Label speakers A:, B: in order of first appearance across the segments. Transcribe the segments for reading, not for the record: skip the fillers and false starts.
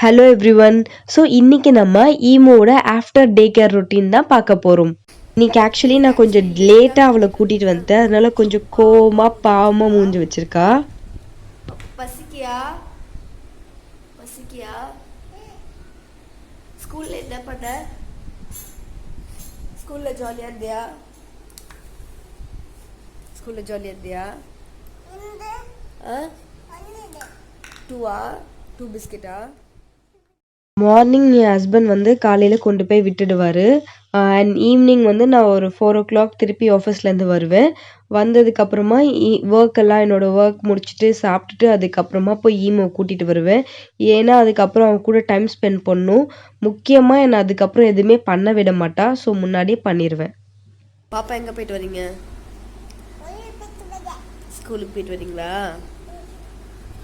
A: Hello everyone. So இன்னைக்கு நம்ம ஈமோட after day care routine தான் பார்க்க போகிறோம். இன்னைக்கு ஆக்சுவலி நான் கொஞ்சம் லேட்டாக அவளை கூட்டிகிட்டு வந்துட்டேன். அதனால கொஞ்சம் கோவமாக பாவமாக மூஞ்சி வச்சிருக்கா.
B: பசிக்கியா பசிக்கியா ஸ்கூல்ல என்ன பண்ண? ஸ்கூல்ல ஜாலியா இருந்தியா? ஸ்கூல்ல ஜாலியா இருந்தியா? டூ பிஸ்கெட்டா?
A: மார்னிங் என் ஹஸ்பண்ட் வந்து காலையில் கொண்டு போய் விட்டுடுவார். அண்ட் ஈவினிங் வந்து நான் ஒரு 4 o'clock திருப்பி ஆஃபீஸ்லேருந்து வருவேன். வந்ததுக்கப்புறமா ஒர்க்கெல்லாம் என்னோடய ஒர்க் முடிச்சுட்டு சாப்பிட்டுட்டு அதுக்கப்புறமா போய் ஈமோ கூட்டிகிட்டு வருவேன். ஏன்னா அதுக்கப்புறம் அவன் கூட டைம் ஸ்பெண்ட் பண்ணணும். முக்கியமாக என்னை அதுக்கப்புறம் எதுவுமே பண்ண விட மாட்டா. ஸோ முன்னாடியே பண்ணிடுவேன்.
B: பாப்பா எங்கே போயிட்டு வரீங்க? ஸ்கூலுக்கு போயிட்டு வரீங்களா?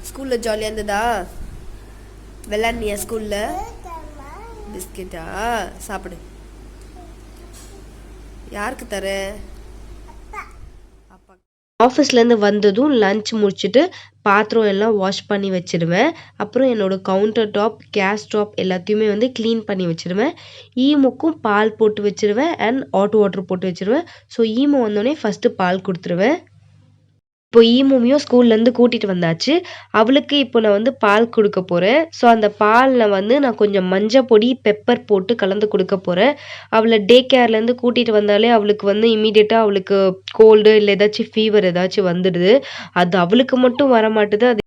B: ஸ்கூலில் ஜாலியாக இருந்ததா? விளையாடுனியா ஸ்கூல்ல? பிஸ்கெட்டா? சாப்பிடு. யாருக்கு தர? அப்பா.
A: ஆஃபீஸ்லேருந்து வந்ததும் லஞ்ச் முடிச்சுட்டு பாத்திரம் எல்லாம் வாஷ் பண்ணி வச்சிடுவேன். அப்புறம் என்னோடய கவுண்டர் டாப், கேஸ் டாப் எல்லாத்தையுமே வந்து க்ளீன் பண்ணி வச்சுருவேன். ஈமுக்கும் பால் போட்டு வச்சுருவேன் அண்ட் ஹாட் வாட்டர் போட்டு வச்சுருவேன். ஸோ ஈமு வந்தோடனே ஃபஸ்ட்டு பால் கொடுத்துருவேன். இப்போ ஈமுமையும் ஸ்கூல்லேருந்து கூட்டிகிட்டு வந்தாச்சு. அவளுக்கு இப்போ நான் வந்து பால் கொடுக்க போகிறேன். ஸோ அந்த பாலில் வந்து நான் கொஞ்சம் மஞ்சள் பொடி, பெப்பர் போட்டு கலந்து கொடுக்க போகிறேன். அவளை டே கேர்லேருந்து கூட்டிகிட்டு வந்தாலே அவளுக்கு வந்து இமீடியட்டாக அவளுக்கு கோல்டு இல்லை ஏதாச்சும் ஃபீவர் ஏதாச்சும் வந்துடுது. அது அவளுக்கு மட்டும் வர மாட்டுது, அது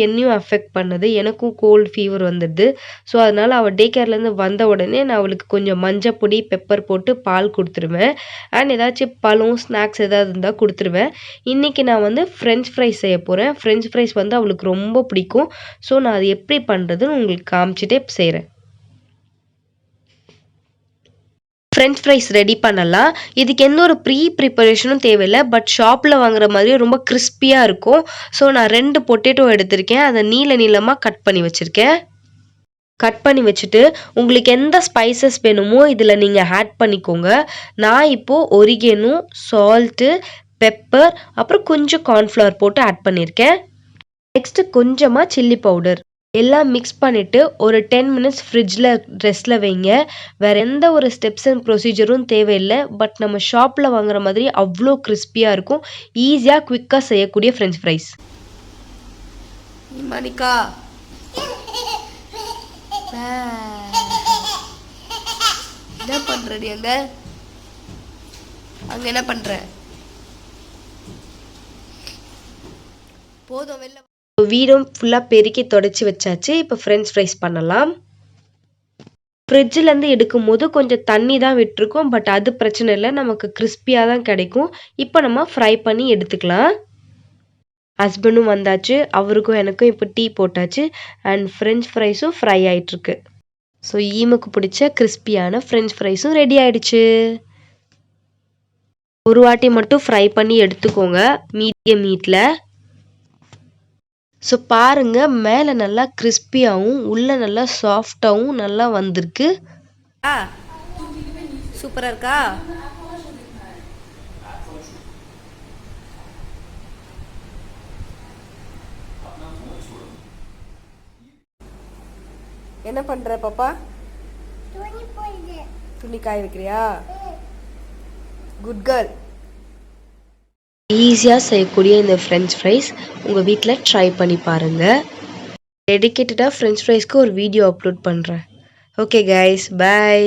A: என்னையும் அஃபெக்ட் பண்ணுது. எனக்கும் கோல்டு ஃபீவர் வந்துடுது. ஸோ அதனால் அவள் டே கேர்லேருந்து வந்த உடனே நான் அவளுக்கு கொஞ்சம் மஞ்சள் பொடி, பெப்பர் போட்டு பால் கொடுத்துருவேன். அண்ட் ஏதாச்சும் பழம், ஸ்நாக்ஸ் ஏதாவது இருந்தால் கொடுத்துருவேன். இன்றைக்கி நான் வந்து ஃப்ரெஞ்ச் ஃப்ரைஸ் செய்ய போகிறேன். ஃப்ரெஞ்ச் ஃப்ரைஸ் வந்து அவளுக்கு ரொம்ப பிடிக்கும். ஸோ நான் அது எப்படி பண்ணுறதுன்னு உங்களுக்கு காமிச்சிட்டே செய்கிறேன். ஃப்ரெஞ்ச் ஃப்ரைஸ் ரெடி பண்ணலாம். இதுக்கு எந்த ஒரு ப்ரிப்பரேஷனும் தேவையில்லை. பட் ஷாப்பில் வாங்குற மாதிரி ரொம்ப கிறிஸ்பியாக இருக்கும். ஸோ நான் 2 பொட்டேட்டோ எடுத்திருக்கேன். அதை நீளமாக கட் பண்ணி வச்சுருக்கேன். கட் பண்ணி வச்சுட்டு உங்களுக்கு எந்த ஸ்பைசஸ் வேணுமோ இதில் நீங்கள் ஆட் பண்ணிக்கோங்க. நான் இப்போது ஒரிகேனோ, சால்ட்டு, பெப்பர் அப்புறம் கொஞ்சம் கார்ன்ஃப்ளவர் போட்டு ஆட் பண்ணியிருக்கேன். நெக்ஸ்ட்டு கொஞ்சமாக சில்லி பவுடர் எல்லாம் மிக்ஸ் பண்ணிவிட்டு ஒரு 10 minutes ஃப்ரிட்ஜில் ரெஸ்ட்டில் வைங்க. வேறு எந்த ஒரு ஸ்டெப்ஸ் அண்ட் ப்ரொசீஜரும் தேவையில்லை. பட் நம்ம ஷாப்பில் வாங்குற மாதிரி அவ்வளோ கிறிஸ்பியாக இருக்கும். ஈஸியாக குவிக்காக செய்யக்கூடிய ஃப்ரெஞ்ச் ஃப்ரைஸ்.
B: மணிக்கா என்ன பண்ணுற? நீ அங்கே என்ன பண்ணுற? போதும் வெளில.
A: வீடும் ஃபுல்லாக பெருக்கி தொடச்சி வச்சாச்சு. இப்போ ஃப்ரெஞ்ச் ஃப்ரைஸ் பண்ணலாம். ஃப்ரிட்ஜிலேருந்து எடுக்கும் போது கொஞ்சம் தண்ணி தான் விட்டுருக்கோம். பட் அது பிரச்சனை இல்லை, நமக்கு கிறிஸ்பியாக தான் கிடைக்கும். இப்போ நம்ம ஃப்ரை பண்ணி எடுத்துக்கலாம். ஹஸ்பண்டும் வந்தாச்சு. அவருக்கும் எனக்கும் இப்போ டீ போட்டாச்சு. அண்ட் ஃப்ரெஞ்ச் ஃப்ரைஸும் ஃப்ரை ஆகிட்டுருக்கு. ஸோ ஈமுக்கு பிடிச்ச கிறிஸ்பியான ஃப்ரெஞ்ச் ஃப்ரைஸும் ரெடி ஆகிடுச்சு. ஒரு வாட்டி மட்டும் ஃப்ரை பண்ணி எடுத்துக்கோங்க மீடியம் ஹீட்டில். ஸோ பாருங்கள், மேலே நல்லா கிறிஸ்பியாகவும் உள்ளே நல்லா சாஃப்டாகவும் நல்லா வந்திருக்கு.
B: சூப்பராக இருக்கா? என்ன பண்ணுற பாப்பா? துணி காய வைக்கிறியா? Good girl.
A: ஈஸியாக செய்யக்கூடிய இந்த ஃப்ரெஞ்ச் ஃப்ரைஸ் உங்கள் வீட்டில் ட்ரை பண்ணி பாருங்கள். டெடிக்கேட்டடாக ஃப்ரெஞ்ச் ஃப்ரைஸ்க்கு ஒரு வீடியோ அப்லோட் பண்ணுறேன். Okay guys, by.